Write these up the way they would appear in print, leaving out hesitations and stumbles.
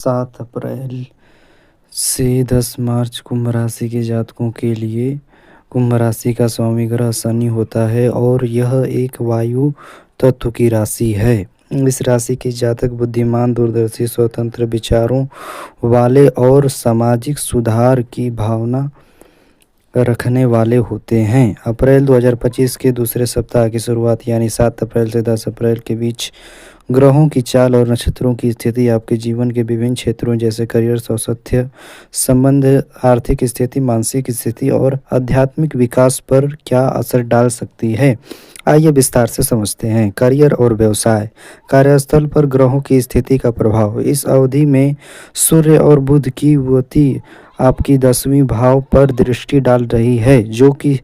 7 अप्रैल से 10 मार्च कुंभ राशि के जातकों के लिए कुंभ राशि का स्वामी ग्रह शनि होता है और यह एक वायु तत्व की राशि है। इस राशि के जातक बुद्धिमान, दूरदर्शी, स्वतंत्र विचारों वाले और सामाजिक सुधार की भावना रखने वाले होते हैं। अप्रैल 2025 के दूसरे सप्ताह की शुरुआत यानी 7 अप्रैल से 10 अप्रैल के बीच ग्रहों की चाल और नक्षत्रों की स्थिति आपके जीवन के विभिन्न क्षेत्रों जैसे करियर, स्वास्थ्य, संबंध, आर्थिक स्थिति, मानसिक स्थिति और आध्यात्मिक विकास पर क्या असर डाल सकती है। आइए विस्तार से समझते हैं। करियर और व्यवसाय। कार्यस्थल पर ग्रहों की स्थिति का प्रभाव। इस अवधि में सूर्य और बुध की युति आपकी 10वें भाव पर दृष्टि डाल रही है, जो कि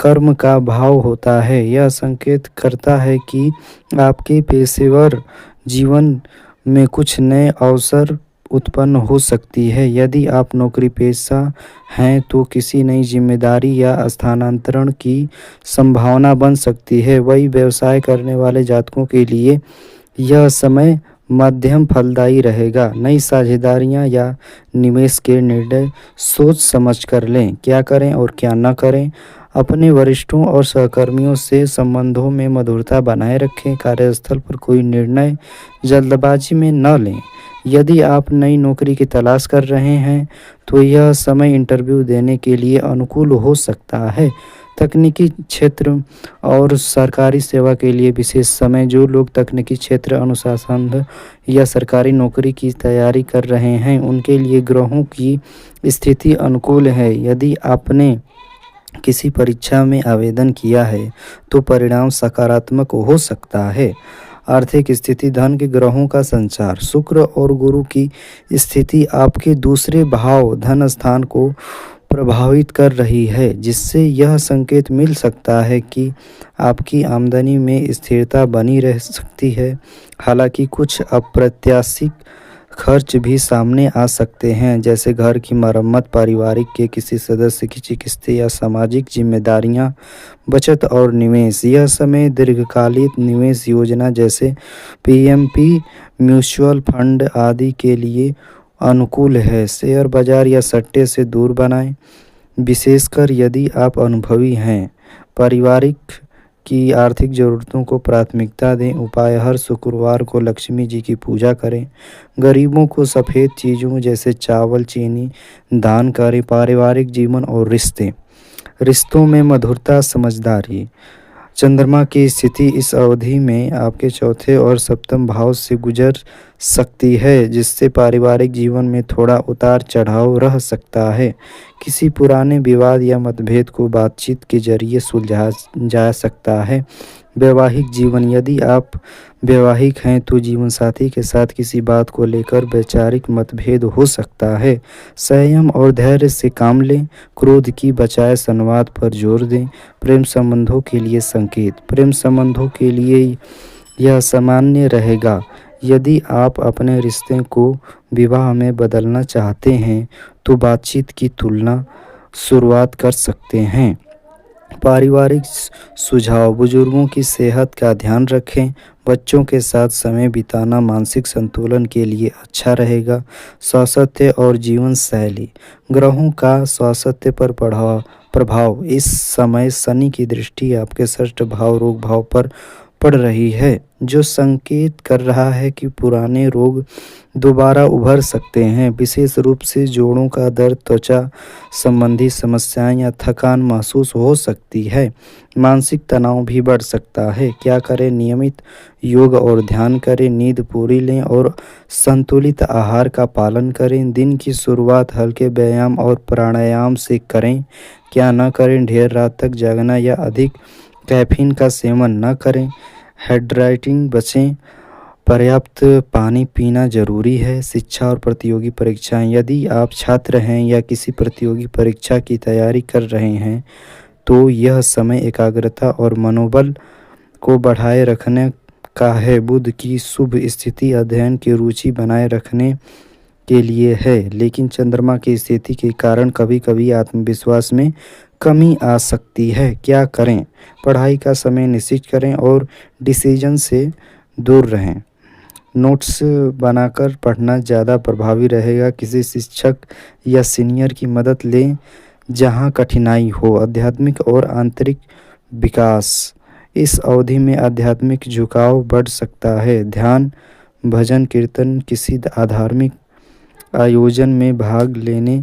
कर्म का भाव होता है। यह संकेत करता है कि आपके पेशेवर जीवन में कुछ नए अवसर उत्पन्न हो सकती है। यदि आप नौकरी पेशा हैं तो किसी नई जिम्मेदारी या स्थानांतरण की संभावना बन सकती है। वही व्यवसाय करने वाले जातकों के लिए यह समय मध्यम फलदायी रहेगा। नई साझेदारियां या निवेश के निर्णय सोच समझ कर लें। क्या करें और क्या न करें। अपने वरिष्ठों और सहकर्मियों से संबंधों में मधुरता बनाए रखें। कार्यस्थल पर कोई निर्णय जल्दबाजी में न लें। यदि आप नई नौकरी की तलाश कर रहे हैं तो यह समय इंटरव्यू देने के लिए अनुकूल हो सकता है। तकनीकी क्षेत्र और सरकारी सेवा के लिए विशेष समय। जो लोग तकनीकी क्षेत्र, अनुसंधान या सरकारी नौकरी की तैयारी कर रहे हैं उनके लिए ग्रहों की स्थिति अनुकूल है। यदि आपने किसी परीक्षा में आवेदन किया है तो परिणाम सकारात्मक हो सकता है। आर्थिक स्थिति। धन के ग्रहों का संचार। शुक्र और गुरु की स्थिति आपके दूसरे भाव धन स्थान को प्रभावित कर रही है, जिससे यह संकेत मिल सकता है कि आपकी आमदनी में स्थिरता बनी रह सकती है। हालांकि कुछ अप्रत्याशित खर्च भी सामने आ सकते हैं, जैसे घर की मरम्मत, पारिवारिक के किसी सदस्य की चिकित्सा या सामाजिक जिम्मेदारियां। बचत और निवेश। यह समय दीर्घकालिक निवेश योजना जैसे पीएमपी, म्यूचुअल फंड आदि के लिए अनुकूल है। शेयर बाजार या सट्टे से दूर बनाएं, विशेषकर यदि आप अनुभवी हैं। पारिवारिक की आर्थिक ज़रूरतों को प्राथमिकता दें। उपाय: हर शुक्रवार को लक्ष्मी जी की पूजा करें। गरीबों को सफ़ेद चीज़ों जैसे चावल, चीनी दान करें। पारिवारिक जीवन और रिश्ते। रिश्तों में मधुरता, समझदारी। चंद्रमा की स्थिति इस अवधि में आपके चौथे और सप्तम भाव से गुजर सकती है, जिससे पारिवारिक जीवन में थोड़ा उतार चढ़ाव रह सकता है। किसी पुराने विवाद या मतभेद को बातचीत के जरिए सुलझाया जा सकता है। वैवाहिक जीवन। यदि आप वैवाहिक हैं तो जीवनसाथी के साथ किसी बात को लेकर वैचारिक मतभेद हो सकता है। संयम और धैर्य से काम लें। क्रोध की बजाय संवाद पर जोर दें। प्रेम संबंधों के लिए संकेत। प्रेम संबंधों के लिए यह सामान्य रहेगा। यदि आप अपने रिश्ते को विवाह में बदलना चाहते हैं तो बातचीत की तुलना शुरुआत कर सकते हैं। पारिवारिक सुझाव। बुजुर्गों की सेहत का ध्यान रखें। बच्चों के साथ समय बिताना मानसिक संतुलन के लिए अच्छा रहेगा। स्वास्थ्य और जीवन शैली। ग्रहों का स्वास्थ्य पर प्रभाव। इस समय शनि की दृष्टि आपके षष्ठ भाव रोग भाव पर पड़ रही है, जो संकेत कर रहा है कि पुराने रोग दोबारा उभर सकते हैं। विशेष रूप से जोड़ों का दर्द, त्वचा संबंधी समस्याएं या थकान महसूस हो सकती है। मानसिक तनाव भी बढ़ सकता है। क्या करें? नियमित योग और ध्यान करें। नींद पूरी लें और संतुलित आहार का पालन करें। दिन की शुरुआत हल्के व्यायाम और प्राणायाम से करें। क्या न करें? ढेर रात तक जागना या अधिक कैफीन का सेवन न करें। हाइड्रेटिंग बचें। पर्याप्त पानी पीना जरूरी है। शिक्षा और प्रतियोगी परीक्षाएं। यदि आप छात्र हैं या किसी प्रतियोगी परीक्षा की तैयारी कर रहे हैं तो यह समय एकाग्रता और मनोबल को बढ़ाए रखने का है। बुध की शुभ स्थिति अध्ययन की रुचि बनाए रखने के लिए है, लेकिन चंद्रमा की स्थिति के कारण कभी-कभी आत्मविश्वास में कमी आ सकती है। क्या करें? पढ़ाई का समय निश्चित करें और डिसीजन से दूर रहें। नोट्स बनाकर पढ़ना ज़्यादा प्रभावी रहेगा। किसी शिक्षक या सीनियर की मदद लें जहाँ कठिनाई हो। आध्यात्मिक और आंतरिक विकास, इस अवधि में आध्यात्मिक झुकाव बढ़ सकता है। ध्यान, भजन, कीर्तन, किसी धार्मिक आयोजन में भाग लेने